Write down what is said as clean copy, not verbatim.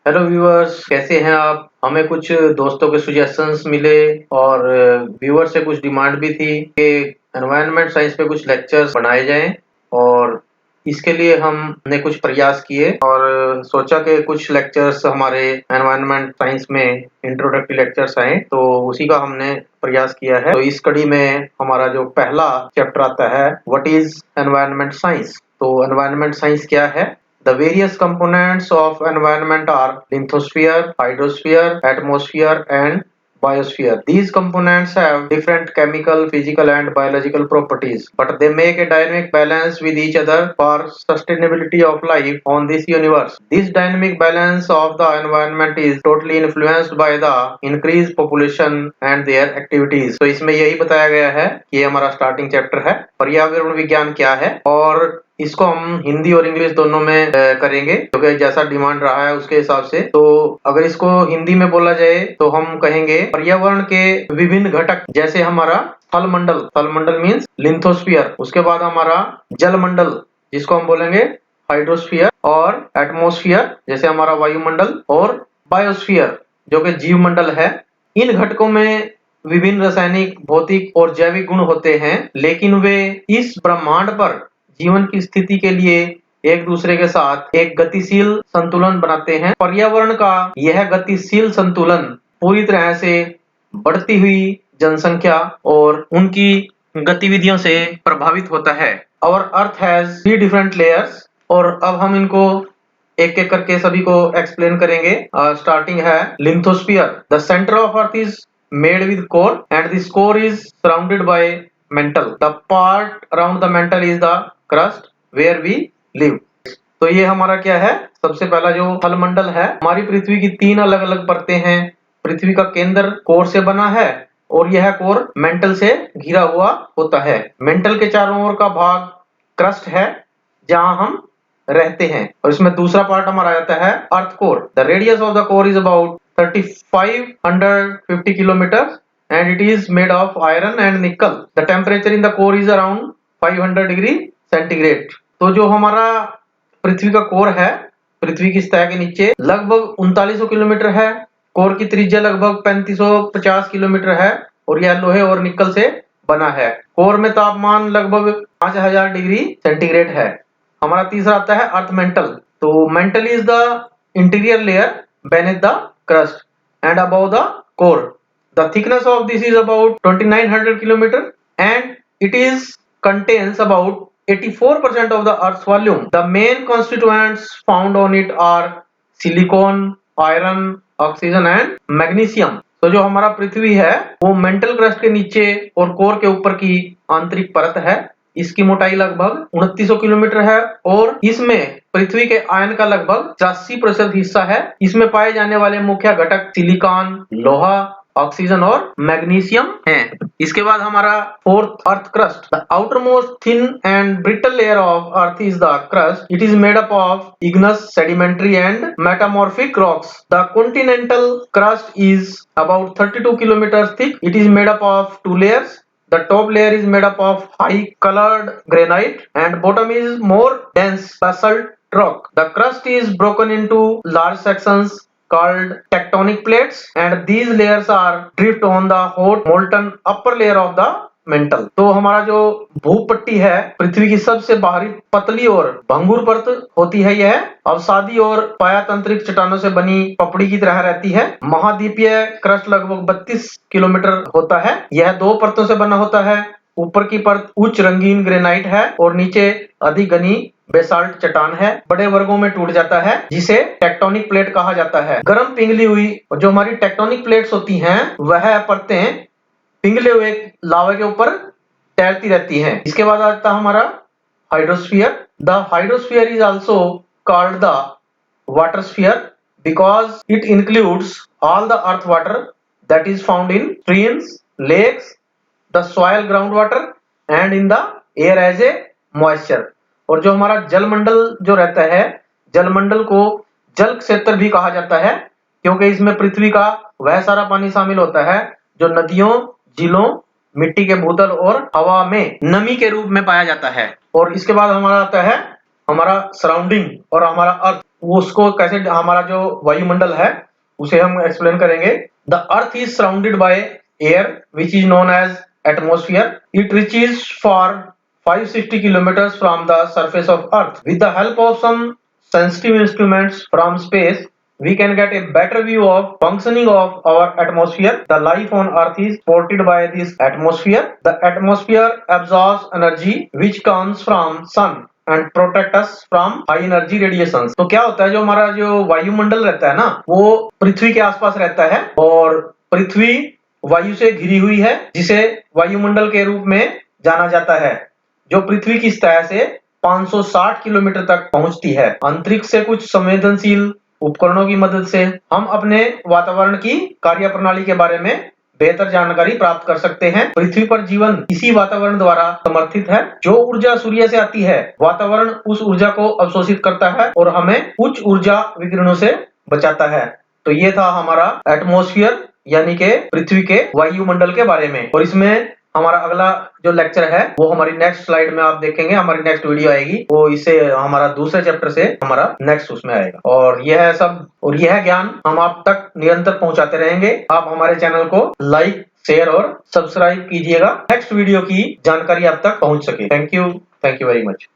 Hello viewers, कैसे हैं आप? हमें कुछ दोस्तों के सजेशंस मिले और व्यूअर से कुछ डिमांड भी थी कि एनवायरनमेंट साइंस पे कुछ लेक्चर्स बनाए जाएं और इसके लिए हमने कुछ प्रयास किए और सोचा कि कुछ लेक्चर्स हमारे एनवायरनमेंट साइंस में इंट्रोडक्टरी लेक्चर्स आए, तो उसी का हमने प्रयास किया है। तो इस कड़ी में हमारा जो पहला चैप्टर आता है, व्हाट इज एनवायरनमेंट साइंस। तो एनवायरनमेंट साइंस क्या है? The various components of environment are lithosphere, hydrosphere, atmosphere, and biosphere. These components have different chemical, physical, and biological properties, but they make a dynamic balance with each other for sustainability of life on this universe. This dynamic balance of the environment is totally influenced by the increased population and their activities. तो इसमें यही बताया गया है कि ये हमारा starting chapter है, पर्यावरण विज्ञान क्या है, और इसको हम हिंदी और इंग्लिश दोनों में करेंगे, क्योंकि जैसा डिमांड रहा है उसके हिसाब से। तो अगर इसको हिंदी में बोला जाए तो हम कहेंगे पर्यावरण के विभिन्न घटक, जैसे हमारा थल मंडल, थल मंडल मीन्स लिथोस्फीयर, उसके बाद हमारा जल मंडल जिसको हम बोलेंगे हाइड्रोस्फीयर, और एटमोस्फियर जैसे हमारा वायुमंडल, और बायोस्फीयर जो कि जीव मंडल है। इन घटकों में विभिन्न रासायनिक, भौतिक और जैविक गुण होते हैं, लेकिन वे इस ब्रह्मांड पर जीवन की स्थिति के लिए एक दूसरे के साथ एक गतिशील संतुलन बनाते हैं। पर्यावरण का यह गतिशील संतुलन पूरी तरह से बढ़ती हुई जनसंख्या और उनकी गतिविधियों से प्रभावित होता है। Our Earth has 3 different layers, और अब हम इनको एक एक करके सभी को एक्सप्लेन करेंगे। स्टार्टिंग है lithosphere. The centre of earth is made with core and this core is surrounded by mantle. The part around the mantle is the crust where we live. तो ये हमारा क्या है? सबसे पहला जो थल मंडल है, हमारी पृथ्वी की 3 अलग अलग परतें हैं। पृथ्वी का केंद्र कोर से बना है और यह कोर मेंटल से घिरा हुआ होता है। मेंटल के चारों ओर का भाग क्रस्ट है जहां हम रहते हैं, और इसमें दूसरा पार्ट हमारा आता है earth core. The radius of the core is about 3550 kilometre and it is made of iron and nickel. The temperature in the core is around 500 degree centigrade. तो जो हमारा पृथ्वी का कोर है, पृथ्वी की सतह के नीचे लगभग 3900 किलोमीटर है। कोर की त्रिज्या लगभग 3550 किलोमीटर है और यह लोहे और निकल से बना है। कोर में तापमान लगभग 5000 डिग्री सेंटीग्रेड है। हमारा तीसरा आता है अर्थ मेंटल। तो mental is the interior layer beneath the crust and above the core. The thickness of this is about 2900 kilometer and it is contains about 84% of the Earth's volume. The main constituents found on it are silicon, iron, oxygen and magnesium. तो जो हमारा पृथ्वी है वो mantle crust के नीचे और core के ऊपर की आंतरिक परत है। इसकी मोटाई लगभग 2900 किलोमीटर है और इसमें पृथ्वी के आयन का लगभग 84% हिस्सा है। इसमें पाए जाने वाले मुख्य घटक सिलिकॉन, लोहा, ऑक्सीजन और मैग्नीशियम हैं। इसके बाद हमारा fourth earth crust. The outer most thin and brittle layer of earth is the crust. It is made up of Ignis, sedimentary and metamorphic rocks. The continental crust is about 32 kilometers thick. It is made up of 2 layers. The top layer is made up of high colored granite and bottom is more dense basalt rock. The crust is broken into large sections called tectonic plates and these layers are drift on the hot molten upper layer of the mental. तो हमारा जो भूपट्टी है, पृथ्वी की सबसे बाहरी पतली और भंगुर परत होती है। यह अवसादी और पायातंत्रिक चट्टानों से बनी पपड़ी की तरह रहती है। महाद्वीपीय क्रस्ट लगभग 32 किलोमीटर होता है। यह 2 परतों से बना होता है। ऊपर की परत उच्च रंगीन ग्रेनाइट है और नीचे अधिक घनी बेसाल्ट चट्टान है। बड़े वर्गों में टूट जाता है जिसे टेक्टोनिक प्लेट कहा जाता है। गर्म पिघली हुई जो हमारी टेक्टोनिक प्लेट्स होती हैं, वह परतें पिघले हुए लावा के ऊपर तैरती रहती हैं। इसके बाद आता है हमारा hydrosphere. The hydrosphere is also called the water sphere because it includes all the earth water that is found in streams, lakes, the soil, ground water and in the air as a moisture. और जो हमारा जलमंडल जो रहता है, जलमंडल को जल क्षेत्र भी कहा जाता है क्योंकि इसमें पृथ्वी का वह सारा पानी शामिल होता है जो नदियों, झीलों, मिट्टी के भूतल और हवा में नमी के रूप में पाया जाता है। और इसके बाद हमारा आता है हमारा सराउंडिंग और हमारा अर्थ, उसको कैसे हमारा जो वायुमंडल है उसे हम एक्सप्लेन करेंगे। The earth is surrounded by air which is known as atmosphere. It reaches for 560 kilometers from the surface of earth. With the help of some sensitive instruments from space, we can get a better view of functioning of our atmosphere. The life on earth is supported by this atmosphere. The atmosphere absorbs energy which comes from sun and protect us from high energy radiations. तो क्या होता है, जो हमारा जो वायुमंडल रहता है ना, वो पृथ्वी के आसपास रहता है और पृथ्वी वायु से घिरी हुई है, जिसे वायुमंडल के रूप में जाना जाता है, जो पृथ्वी की सतह से 560 किलोमीटर तक पहुंचती है। अंतरिक्ष से कुछ संवेदनशील उपकरणों की मदद से हम अपने वातावरण की कार्यप्रणाली के बारे में बेहतर जानकारी प्राप्त कर सकते हैं। पृथ्वी पर जीवन इसी वातावरण द्वारा समर्थित है। जो ऊर्जा सूर्य से आती है, वातावरण उस ऊर्जा को अवशोषित करता है और हमें उच्च ऊर्जा विकिरणों से बचाता है। तो ये था हमारा एटमॉस्फेयर यानी कि पृथ्वी के वायुमंडल के बारे में। और इसमें हमारा अगला जो लेक्चर है वो हमारी नेक्स्ट स्लाइड में आप देखेंगे, हमारी नेक्स्ट वीडियो आएगी, वो इससे हमारा दूसरे चैप्टर से हमारा नेक्स्ट उसमें आएगा। और यह सब और यह ज्ञान हम आप तक निरंतर पहुंचाते रहेंगे। आप हमारे चैनल को लाइक, शेयर और सब्सक्राइब कीजिएगा, नेक्स्ट वीडियो की जानकारी आप तक पहुंच सके। Thank you very much.